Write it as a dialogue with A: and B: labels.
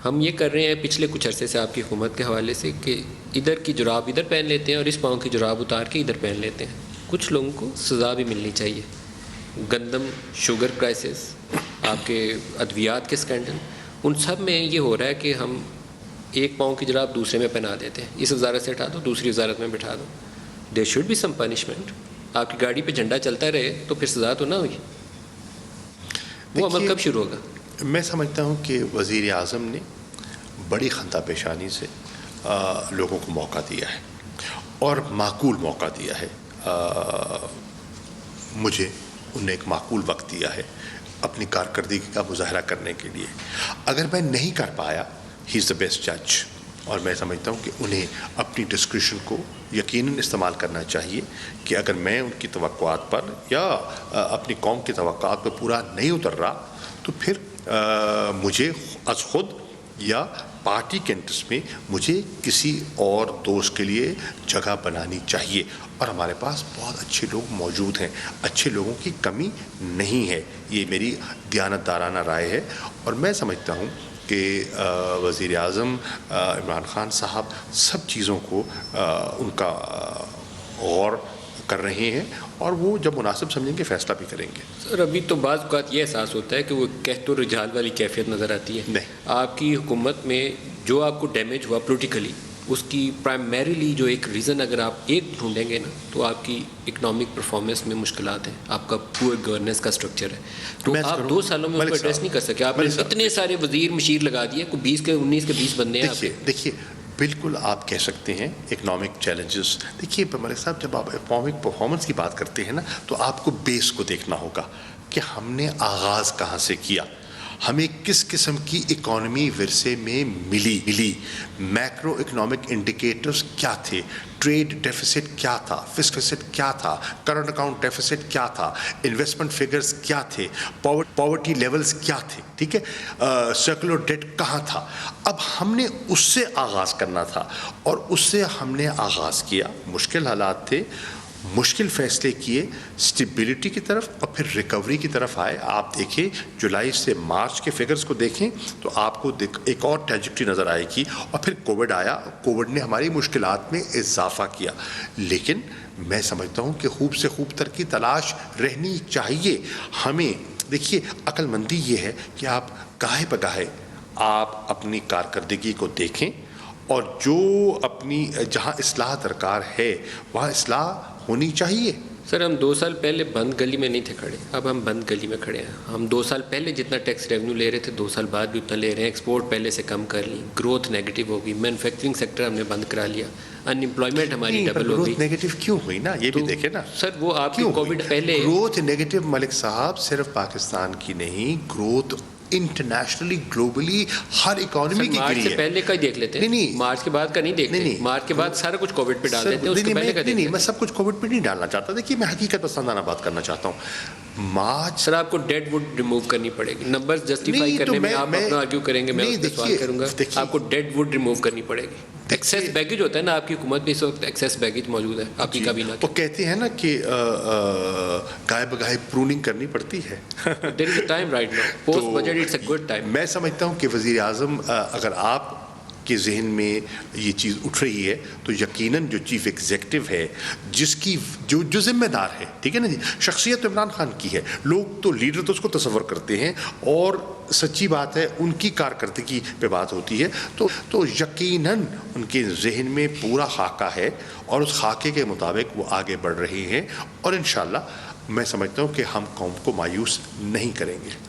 A: ہم یہ کر رہے ہیں پچھلے کچھ عرصے سے آپ کی حکومت کے حوالے سے کہ ادھر کی جراب ادھر پہن لیتے ہیں اور اس پاؤں کی جراب اتار کے ادھر پہن لیتے ہیں. کچھ لوگوں کو سزا بھی ملنی چاہیے. گندم شوگر کرائسس، آپ کے ادویات کے اسکینڈل، ان سب میں یہ ہو رہا ہے کہ ہم ایک پاؤں کی جراب دوسرے میں پہنا دیتے ہیں. اس وزارت سے ہٹا دو دوسری وزارت میں بٹھا دو. There should be some punishment. آپ کی گاڑی پہ جھنڈا چلتا رہے تو پھر سزا تو نہ ہوئی. وہ عمل کب شروع ہوگا؟
B: میں سمجھتا ہوں کہ وزیر اعظم نے بڑی خندہ پیشانی سے لوگوں کو موقع دیا ہے اور معقول موقع دیا ہے. مجھے انہوں نے ایک معقول وقت دیا ہے اپنی کارکردگی کا مظاہرہ کرنے کے لیے. اگر میں نہیں کر پایا، ہی از دا بیسٹ جج، اور میں سمجھتا ہوں کہ انہیں اپنی ڈسکریشن کو یقیناً استعمال کرنا چاہیے کہ اگر میں ان کی توقعات پر یا اپنی قوم کی توقعات پر پورا نہیں اتر رہا تو پھر مجھے از خود یا پارٹی کے انٹرسٹ میں مجھے کسی اور دوست کے لیے جگہ بنانی چاہیے. اور ہمارے پاس بہت اچھے لوگ موجود ہیں، اچھے لوگوں کی کمی نہیں ہے. یہ میری دیانت دارانہ رائے ہے. اور میں سمجھتا ہوں کہ وزیر اعظم عمران خان صاحب سب چیزوں کو ان کا غور کر رہے ہیں اور وہ جب مناسب سمجھیں گے فیصلہ بھی کریں گے.
A: سر ابھی تو بعض اوقات یہ احساس ہوتا ہے کہ وہ قحط و رجال والی کیفیت نظر آتی ہے.
B: نہیں،
A: آپ کی حکومت میں جو آپ کو ڈیمیج ہوا پولیٹیکلی، اس کی پرائمریلی جو ایک ریزن اگر آپ ایک ڈھونڈیں گے نا تو آپ کی اکنامک پرفارمنس میں مشکلات ہیں، آپ کا پور گورننس کا اسٹرکچر ہے. تو آپ 2 سالوں میں اس کو ایڈریس نہیں کر سکے. آپ نے اتنے سارے وزیر مشیر لگا دیے، کوئی 20 کے 19 کے 20 بندے ہیں.
B: دیکھیے بالکل آپ کہہ سکتے ہیں اکنامک چیلنجز. دیکھیے ملک صاحب، جب آپ اکنامک پرفارمنس کی بات کرتے ہیں نا تو آپ کو بیس کو دیکھنا ہوگا کہ ہم نے آغاز کہاں سے کیا، ہمیں کس قسم کی اکانومی ورثے میں ملی، میکرو اکنامک انڈیکیٹرز کیا تھے، ٹریڈ ڈیفیسٹ کیا تھا، فسک کیا تھا، کرنٹ اکاؤنٹ ڈیفیسٹ کیا تھا، انویسٹمنٹ فگرز کیا تھے، پاورٹی لیولز کیا تھے، ٹھیک ہے، سرکولر ڈیٹ کہاں تھا. اب ہم نے اس سے آغاز کرنا تھا اور اس سے ہم نے آغاز کیا. مشکل حالات تھے، مشکل فیصلے کیے، سٹیبلٹی کی طرف اور پھر ریکوری کی طرف آئے. آپ دیکھیں جولائی سے مارچ کے فگرز کو دیکھیں تو آپ کو ایک اور ٹریجیکٹری نظر آئے گی. اور پھر کووڈ آیا، کووڈ نے ہماری مشکلات میں اضافہ کیا. لیکن میں سمجھتا ہوں کہ خوب سے خوب تر کی تلاش رہنی چاہیے ہمیں. دیکھیے عقل مندی یہ ہے کہ آپ گاہے بگاہے آپ اپنی کارکردگی کو دیکھیں اور جو اپنی جہاں اصلاح درکار ہے وہاں اصلاح ہونی چاہیے.
A: سر ہم 2 سال پہلے بند گلی میں نہیں تھے کھڑے، اب ہم بند گلی میں کھڑے ہیں. ہم 2 سال پہلے جتنا ٹیکس ریونیو لے رہے تھے 2 سال بعد بھی اتنا لے رہے ہیں. ایکسپورٹ پہلے سے کم کر لی، گروتھ نیگیٹو ہوگی، مینوفیکچرنگ سیکٹر ہم نے بند کرا لیا، ان امپلائمنٹ ہماری ڈبل ہو گئی.
B: گروتھ نیگیٹو کیوں ہوئی نا یہ بھی دیکھیں نا
A: سر. وہ آپ کی کووڈ پہلے
B: گروتھ نیگیٹو ملک صاحب صرف پاکستان کی نہیں، گروتھ انٹرنیشنلی گلوبلی ہر اکانومی کی
A: مارچ سے پہلے کا ہی دیکھ لیتے ہیں. مارچ کے بعد کا نہیں دیکھتے. مارچ کے بعد سارا کچھ کووڈ پہ ڈال دیتے ہیں. اس کے پہلے کا
B: نہیں، میں سب کچھ کووڈ پہ نہیں ڈالنا چاہتا. دیکھیے میں حقیقت پسندانہ بات کرنا چاہتا ہوں. مارچ
A: سر آپ کو ڈیڈ ووڈ ریموو کرنی پڑے گی. نمبرز جسٹیفائی کرنے میں آپ اپنا آرگیو کریں گے، میں اس پہ سوال کروں گا. آپ کو ڈیڈ ووڈ ریموو کرنی پڑے گی. ایکسیس بیگیج ہوتا ہے نا، آپ کی حکومت میں اس وقت ایکسیس بیگیج موجود ہے آپ کی کابینہ
B: وہ کہتے ہیں نا کہ گائے بگائے پروننگ کرنی پڑتی ہے.
A: There is a time right now. Post budget it's a good time.
B: میں سمجھتا ہوں کہ وزیر اعظم اگر آپ کے ذہن میں یہ چیز اٹھ رہی ہے تو یقیناً جو چیف ایگزیکٹو ہے، جس کی جو ذمہ دار ہے، ٹھیک ہے نا جی، شخصیت عمران خان کی ہے. لوگ تو لیڈر تو اس کو تصور کرتے ہیں اور سچی بات ہے ان کی کارکردگی پہ بات ہوتی ہے تو یقیناً ان کے ذہن میں پورا خاکہ ہے اور اس خاکے کے مطابق وہ آگے بڑھ رہے ہیں. اور انشاءاللہ میں سمجھتا ہوں کہ ہم قوم کو مایوس نہیں کریں گے.